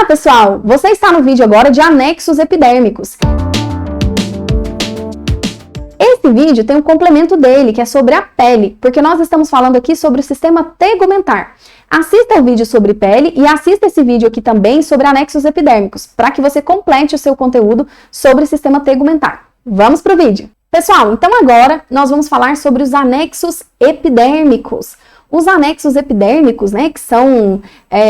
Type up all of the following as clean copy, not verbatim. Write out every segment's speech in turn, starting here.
Olá, pessoal! Você está no vídeo agora de anexos epidérmicos. Esse vídeo tem um complemento dele, que é sobre a pele, porque nós estamos falando aqui sobre o sistema tegumentar. Assista o vídeo sobre pele e assista esse vídeo aqui também sobre anexos epidérmicos, para que você complete o seu conteúdo sobre o sistema tegumentar. Vamos para o vídeo! Pessoal, então agora nós vamos falar sobre os anexos epidérmicos. Os anexos epidérmicos, né, que são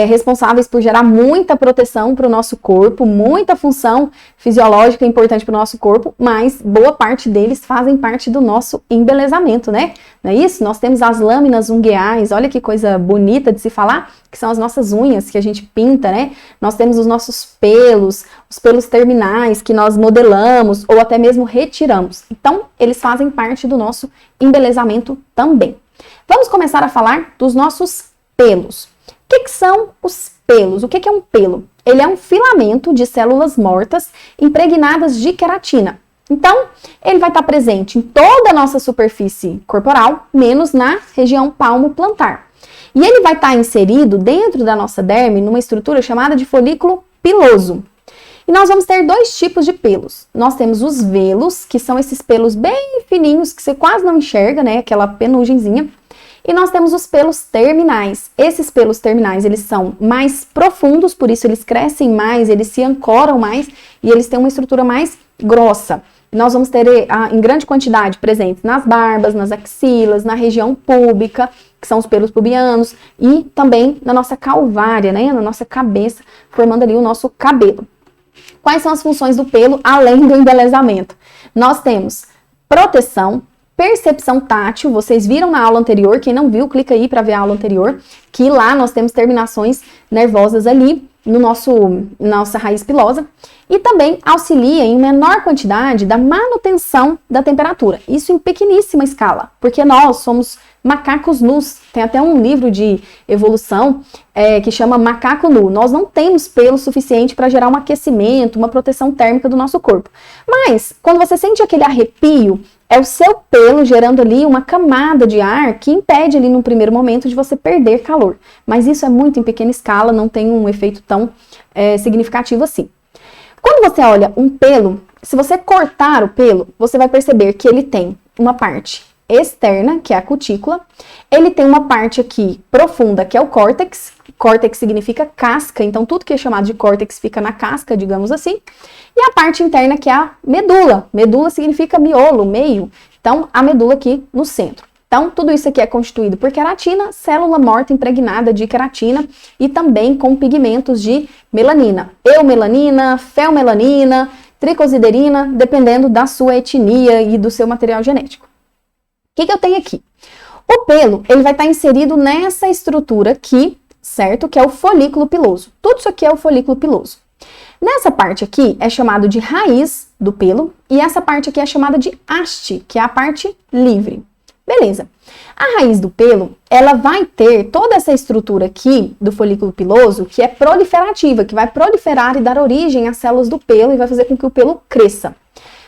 responsáveis por gerar muita proteção para o nosso corpo, muita função fisiológica importante para o nosso corpo, mas boa parte deles fazem parte do nosso embelezamento, né? Não é isso? Nós temos as lâminas ungueais, olha que coisa bonita de se falar, que são as nossas unhas que a gente pinta, né? Nós temos os nossos pelos, os pelos terminais que nós modelamos ou até mesmo retiramos. Então, eles fazem parte do nosso embelezamento também. Vamos começar a falar dos nossos pelos. O que são os pelos? O que é um pelo? Ele é um filamento de células mortas impregnadas de queratina. Então, ele vai estar presente em toda a nossa superfície corporal, menos na região palmo-plantar. E ele vai estar inserido dentro da nossa derme numa estrutura chamada de folículo piloso. E nós vamos ter dois tipos de pelos. Nós temos os velos, que são esses pelos bem fininhos, que você quase não enxerga, né? Aquela penugenzinha. E nós temos os pelos terminais. Esses pelos terminais, eles são mais profundos, por isso eles crescem mais, eles se ancoram mais e eles têm uma estrutura mais grossa. Nós vamos ter em grande quantidade presentes nas barbas, nas axilas, na região púbica, que são os pelos pubianos, e também na nossa calvária, né? Na nossa cabeça, formando ali o nosso cabelo. Quais são as funções do pelo, além do embelezamento? Nós temos proteção, percepção tátil, vocês viram na aula anterior, quem não viu, clica aí para ver a aula anterior, que lá nós temos terminações nervosas ali no nossa raiz pilosa, e também auxilia em menor quantidade da manutenção da temperatura, isso em pequeníssima escala, porque nós somos macacos nus, tem até um livro de evolução que chama Macaco Nu. Nós não temos pelo suficiente para gerar um aquecimento, uma proteção térmica do nosso corpo, mas quando você sente aquele arrepio, é o seu pelo gerando ali uma camada de ar que impede ali no primeiro momento de você perder calor. Mas isso é muito em pequena escala, não tem um efeito tão significativo assim. Quando você olha um pelo, se você cortar o pelo, você vai perceber que ele tem uma parte externa, que é a cutícula, ele tem uma parte aqui profunda, que é o córtex. Córtex significa casca, então tudo que é chamado de córtex fica na casca, digamos assim. E a parte interna, que é a medula. Medula significa miolo, meio. Então, a medula aqui no centro. Então, tudo isso aqui é constituído por queratina, célula morta impregnada de queratina e também com pigmentos de melanina. Eumelanina, feomelanina, tricosiderina, dependendo da sua etnia e do seu material genético. O que eu tenho aqui? O pelo, ele vai estar inserido nessa estrutura aqui, certo? Que é o folículo piloso. Tudo isso aqui é o folículo piloso. Nessa parte aqui é chamado de raiz do pelo e essa parte aqui é chamada de haste, que é a parte livre. Beleza. A raiz do pelo, ela vai ter toda essa estrutura aqui do folículo piloso que é proliferativa, que vai proliferar e dar origem às células do pelo e vai fazer com que o pelo cresça.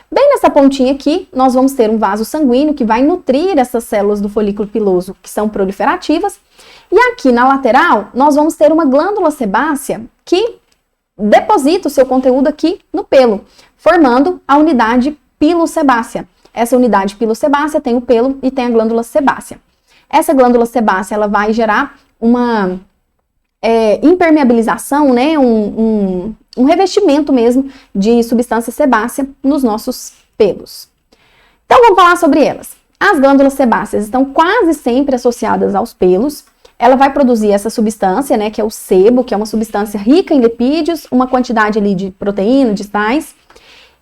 Bem nessa pontinha aqui, nós vamos ter um vaso sanguíneo que vai nutrir essas células do folículo piloso, que são proliferativas. E aqui na lateral, nós vamos ter uma glândula sebácea que deposita o seu conteúdo aqui no pelo, formando a unidade pilosebácea. Essa unidade pilosebácea tem o pelo e tem a glândula sebácea. Essa glândula sebácea, ela vai gerar uma impermeabilização, né, um revestimento mesmo de substância sebácea nos nossos pelos. Então, vamos falar sobre elas. As glândulas sebáceas estão quase sempre associadas aos pelos. Ela vai produzir essa substância, né, que é o sebo, que é uma substância rica em lipídios, uma quantidade ali de proteína, de sais,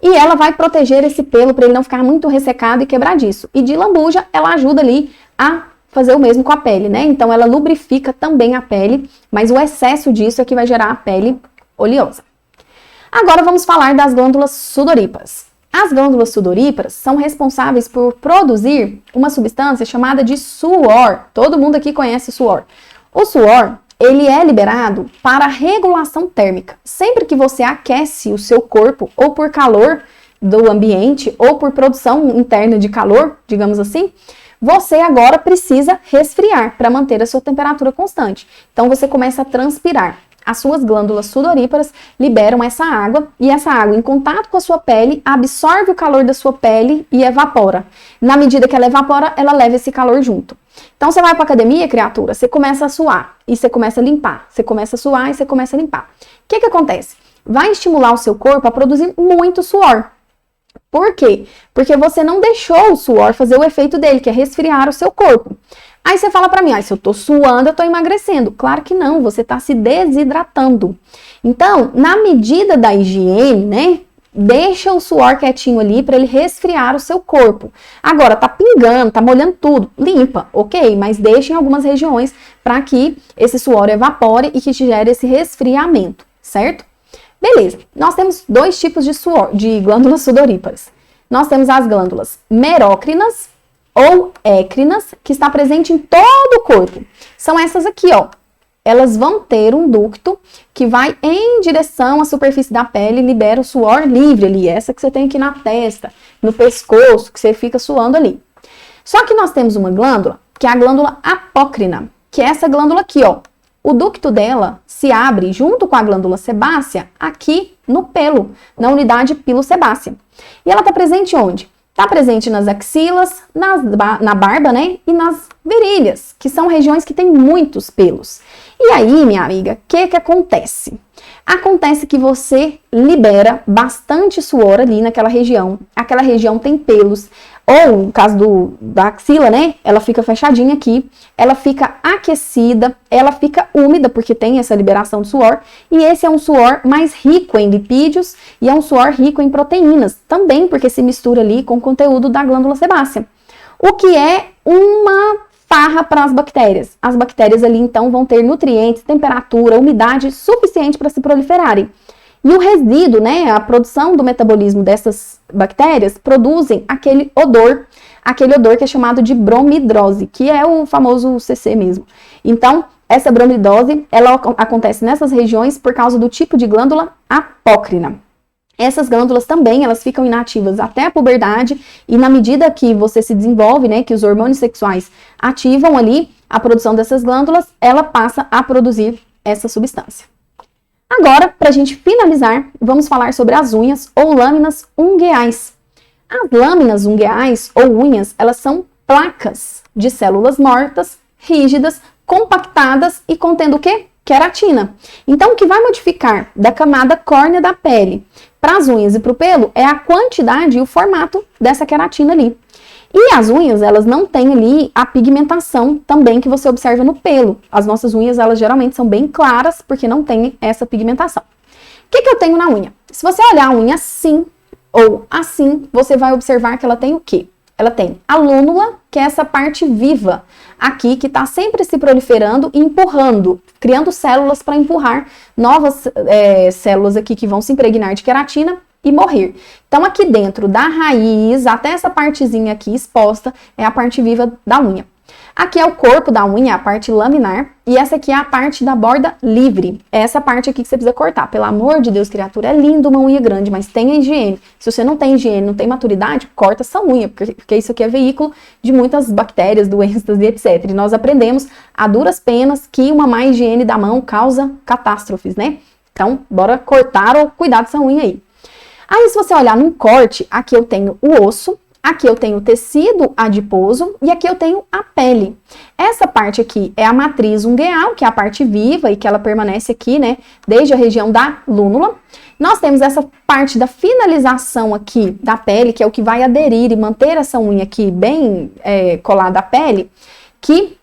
e ela vai proteger esse pelo para ele não ficar muito ressecado e quebradiço. E de lambuja, ela ajuda ali a fazer o mesmo com a pele, né? Então, ela lubrifica também a pele, mas o excesso disso é que vai gerar a pele oleosa. Agora, vamos falar das glândulas sudoríparas. As glândulas sudoríparas são responsáveis por produzir uma substância chamada de suor. Todo mundo aqui conhece o suor. O suor, ele é liberado para regulação térmica. Sempre que você aquece o seu corpo, ou por calor do ambiente, ou por produção interna de calor, digamos assim, você agora precisa resfriar para manter a sua temperatura constante. Então, você começa a transpirar. as suas glândulas sudoríparas liberam essa água, e essa água, em contato com a sua pele, absorve o calor da sua pele e evapora. Na medida que ela evapora, ela leva esse calor junto. Então, você vai para academia, criatura, você começa a suar e você começa a limpar. Você começa a suar e você começa a limpar. O que acontece? Vai estimular o seu corpo a produzir muito suor. Por quê? Porque você não deixou o suor fazer o efeito dele, que é resfriar o seu corpo. Aí você fala pra mim, se eu tô suando, eu tô emagrecendo. Claro que não, você tá se desidratando. Então, na medida da higiene, né, deixa o suor quietinho ali para ele resfriar o seu corpo. Agora, tá pingando, tá molhando tudo, limpa, ok? Mas deixa em algumas regiões para que esse suor evapore e que te gere esse resfriamento, certo? Beleza, nós temos dois tipos de suor, de glândulas sudoríparas. Nós temos as glândulas merócrinas ou écrinas, que está presente em todo o corpo. São essas aqui, ó. Elas vão ter um ducto que vai em direção à superfície da pele e libera o suor livre ali. Essa que você tem aqui na testa, no pescoço, que você fica suando ali. Só que nós temos uma glândula, que é a glândula apócrina, que é essa glândula aqui, ó. O ducto dela se abre junto com a glândula sebácea aqui no pelo, na unidade pilosebácea. E ela está presente onde? Está presente nas axilas, na barba, né? E nas virilhas, que são regiões que têm muitos pelos. E aí, minha amiga, o que acontece? Acontece que você libera bastante suor ali naquela região. Aquela região tem pelos. Ou, no caso da axila, né? Ela fica fechadinha aqui. Ela fica aquecida. Ela fica úmida, porque tem essa liberação de suor. E esse é um suor mais rico em lipídios. E é um suor rico em proteínas. Também porque se mistura ali com o conteúdo da glândula sebácea. O que é uma farra para as bactérias. As bactérias ali, então, vão ter nutrientes, temperatura, umidade suficiente para se proliferarem. E o resíduo, né, a produção do metabolismo dessas bactérias, produzem aquele odor que é chamado de bromidrose, que é o famoso CC mesmo. Então, essa bromidrose, ela acontece nessas regiões por causa do tipo de glândula apócrina. Essas glândulas também, elas ficam inativas até a puberdade, e na medida que você se desenvolve, né, que os hormônios sexuais ativam ali a produção dessas glândulas, ela passa a produzir essa substância. Agora, para a gente finalizar, vamos falar sobre as unhas ou lâminas ungueais. As lâminas ungueais ou unhas, elas são placas de células mortas, rígidas, compactadas e contendo o quê? Queratina. Então, o que vai modificar da camada córnea da pele para as unhas e para o pelo é a quantidade e o formato dessa queratina ali. E as unhas, elas não têm ali a pigmentação também que você observa no pelo. As nossas unhas, elas geralmente são bem claras porque não tem essa pigmentação. O que eu tenho na unha? Se você olhar a unha assim ou assim, você vai observar que ela tem o quê? Ela tem a lúnula, que é essa parte viva aqui, que está sempre se proliferando e empurrando, criando células para empurrar novas células aqui que vão se impregnar de queratina e morrer. Então, aqui dentro da raiz, até essa partezinha aqui exposta, é a parte viva da unha. Aqui é o corpo da unha, a parte laminar, e essa aqui é a parte da borda livre. É essa parte aqui que você precisa cortar. Pelo amor de Deus, criatura, é lindo uma unha grande, mas tenha higiene. Se você não tem higiene, não tem maturidade, corta essa unha, porque isso aqui é veículo de muitas bactérias, doenças e etc. E nós aprendemos a duras penas que uma má higiene da mão causa catástrofes, né? Então, bora cortar ou cuidar dessa unha aí. Aí, se você olhar num corte, aqui eu tenho o osso, aqui eu tenho o tecido adiposo e aqui eu tenho a pele. Essa parte aqui é a matriz ungueal, que é a parte viva e que ela permanece aqui, né, desde a região da lúnula. Nós temos essa parte da finalização aqui da pele, que é o que vai aderir e manter essa unha aqui bem colada à pele, que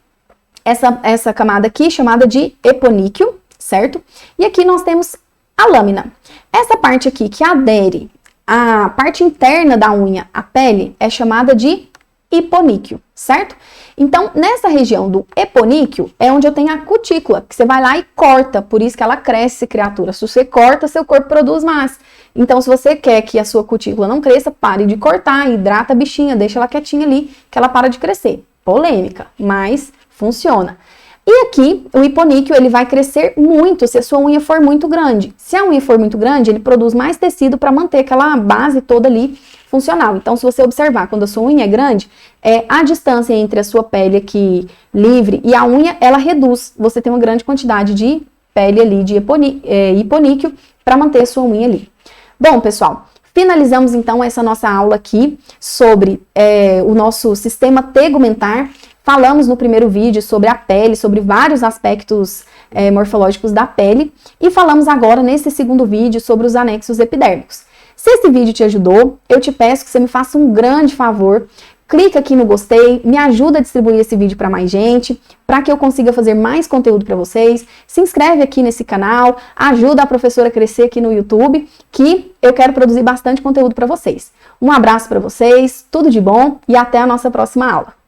essa camada aqui chamada de eponíquio, certo? E aqui nós temos a lâmina. Essa parte aqui que adere à parte interna da unha, a pele, é chamada de hiponíquio, certo? Então, nessa região do eponíquio é onde eu tenho a cutícula, que você vai lá e corta, por isso que ela cresce, criatura. Se você corta, seu corpo produz mais. Então, se você quer que a sua cutícula não cresça, pare de cortar, hidrata a bichinha, deixa ela quietinha ali, que ela para de crescer. Polêmica, mas funciona. E aqui, o hiponíquio, ele vai crescer muito se a sua unha for muito grande. Se a unha for muito grande, ele produz mais tecido para manter aquela base toda ali funcional. Então, se você observar, quando a sua unha é grande, a distância entre a sua pele aqui livre e a unha, ela reduz. Você tem uma grande quantidade de pele ali de hiponíqueo para manter a sua unha ali. Bom, pessoal, finalizamos então essa nossa aula aqui sobre o nosso sistema tegumentar. Falamos no primeiro vídeo sobre a pele, sobre vários aspectos morfológicos da pele, e falamos agora nesse segundo vídeo sobre os anexos epidérmicos. Se esse vídeo te ajudou, eu te peço que você me faça um grande favor. Clica aqui no gostei, me ajuda a distribuir esse vídeo para mais gente, para que eu consiga fazer mais conteúdo para vocês. Se inscreve aqui nesse canal, ajuda a professora a crescer aqui no YouTube, que eu quero produzir bastante conteúdo para vocês. Um abraço para vocês, tudo de bom e até a nossa próxima aula.